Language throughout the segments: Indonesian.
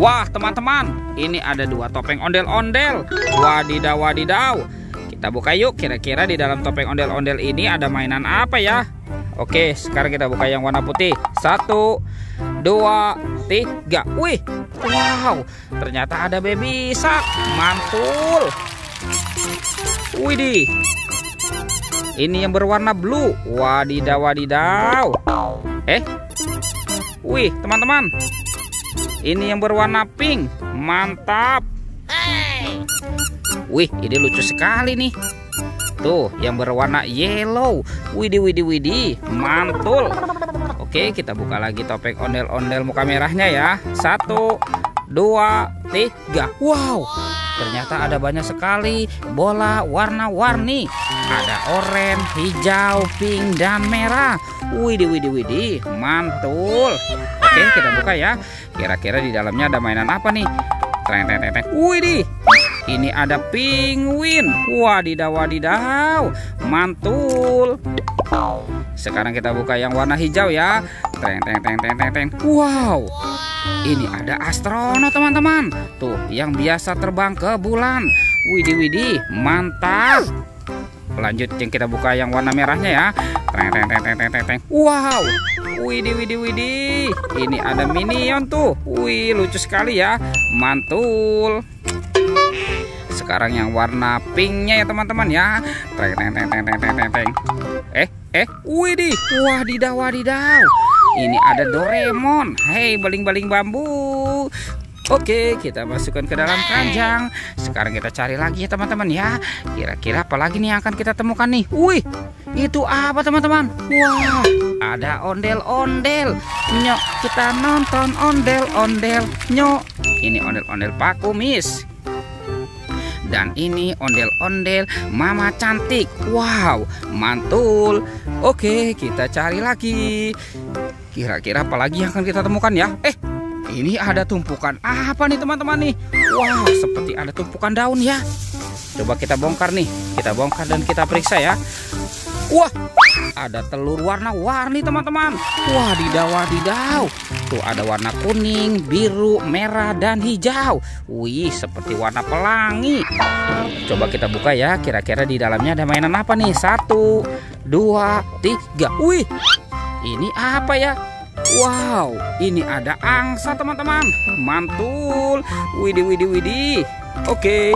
Wah, teman-teman, ini ada dua topeng ondel-ondel. Wadidaw, wadidaw. Kita buka yuk, kira-kira di dalam topeng ondel-ondel ini ada mainan apa ya? Oke, sekarang kita buka yang warna putih. 1, 2, 3. Wih, wow, ternyata ada baby shark. Mantul. Widih, ini yang berwarna blue. Wadidaw, wadidaw. Wih, teman-teman, ini yang berwarna pink. Mantap. Wih, ini lucu sekali nih. Tuh, yang berwarna yellow. Widih, widih, widih. Mantul. Oke, kita buka lagi topeng ondel-ondel muka merahnya ya. 1, 2, 3. Wow, ternyata ada banyak sekali bola warna-warni. Ada oranye, hijau, pink, dan merah. Widih, widih, widih. Mantul. Oke, kita buka ya. Kira-kira di dalamnya ada mainan apa nih? Widih, ini ada penguin. Wadidaw, wadidaw. Mantul. Sekarang kita buka yang warna hijau ya. Wow, ini ada astronot, teman-teman. Tuh, yang biasa terbang ke bulan. Widih, widih. Mantap. Lanjut, yang kita buka yang warna merahnya ya. Wow, widih, widih, widih. Ini ada minion tuh. Wih, lucu sekali ya. Mantul. Sekarang yang warna pinknya ya, teman-teman ya. Widih, wadidaw, wadidaw. Ini ada Doraemon. Hei, baling-baling bambu. Oke, kita masukkan ke dalam keranjang. Sekarang kita cari lagi ya, teman-teman ya. Kira-kira apa lagi nih yang akan kita temukan nih? Wih, itu apa, teman-teman? Wah, ada ondel-ondel. Nyok, kita nonton ondel-ondel. Nyok, ini ondel-ondel Pak Kumis. Dan ini ondel-ondel Mama Cantik. Wow, mantul. Oke, kita cari lagi. Kira-kira apa lagi yang akan kita temukan ya? Ini ada tumpukan apa nih, teman-teman nih? Wow, seperti ada tumpukan daun ya. Coba kita bongkar nih. Kita bongkar dan kita periksa ya. Wah, ada telur warna-warni, teman-teman. Wadidaw, wadidaw. Tuh, ada warna kuning, biru, merah, dan hijau. Wih, seperti warna pelangi. Coba kita buka ya. Kira-kira di dalamnya ada mainan apa nih? 1, 2, 3. Wih, ini apa ya? Wow, ini ada angsa, teman-teman. Mantul. Widih, widih, widih. Oke,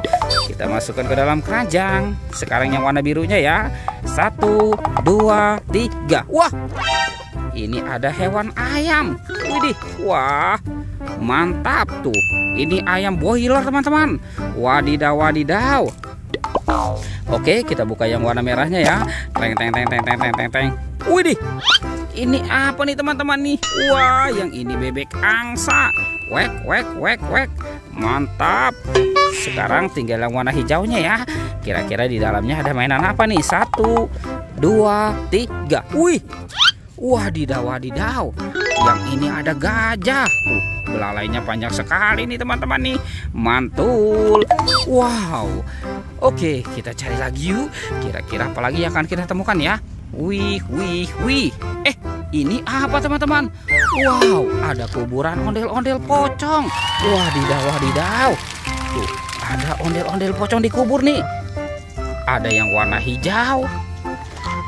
kita masukkan ke dalam keranjang. Sekarang yang warna birunya ya. 1, 2, 3. Wah, ini ada hewan ayam. Widih, wah, mantap tuh. Ini ayam boiler, teman-teman. Wadidaw, wadidaw. Oke, kita buka yang warna merahnya ya. Widih, ini apa nih, teman-teman nih? Wah, yang ini bebek angsa. Wek, wek, wek, wek. Mantap. Sekarang tinggal yang warna hijaunya ya. Kira-kira di dalamnya ada mainan apa nih? 1, 2, 3. Wih, wadidaw, wadidaw. Yang ini ada gajah. Belalainya panjang sekali nih, teman-teman nih. Mantul. Wow. Oke, kita cari lagi yuk. Kira-kira apa lagi yang akan kita temukan ya? Wih, wih, wih. Ini apa, teman-teman? Wow, ada kuburan ondel-ondel pocong. Wadidaw, wadidaw. Tuh, ada ondel-ondel pocong dikubur nih. Ada yang warna hijau.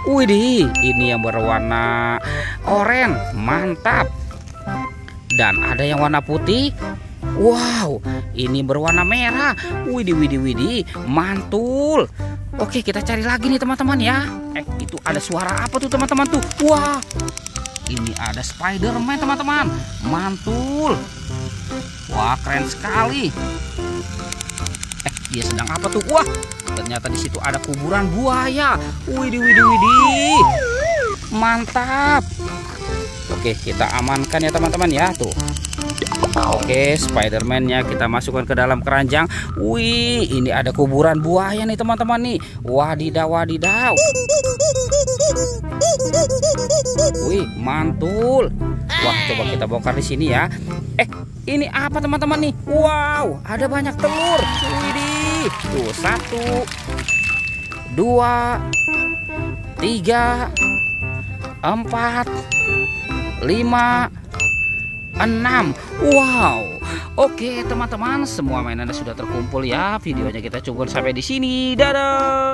Widih, ini yang berwarna oranye. Mantap. Dan ada yang warna putih. Wow, ini berwarna merah. Widih, widih, widih. Mantul. Oke, kita cari lagi nih, teman-teman ya. Itu ada suara apa tuh, teman-teman tuh? Wah, ini ada Spider-Man, teman-teman. Mantul. Wah, keren sekali. Dia sedang apa tuh? Wah, ternyata di situ ada kuburan buaya. Widih, widih, widih. Mantap. Oke, kita amankan ya, teman-teman ya. Tuh. Oke, Spider-Man-nya kita masukkan ke dalam keranjang. Wih, ini ada kuburan buaya nih, teman-teman nih. Wadidaw, wadidaw. Wih, mantul. Wah, coba kita bongkar di sini ya. Ini apa, teman-teman nih? Wow, ada banyak telur. Widih. Tuh, 1, 2, 3, 4, 5, 6. Wow, Oke teman-teman, semua mainannya sudah terkumpul ya. Videonya kita cukup sampai di sini. Dadah.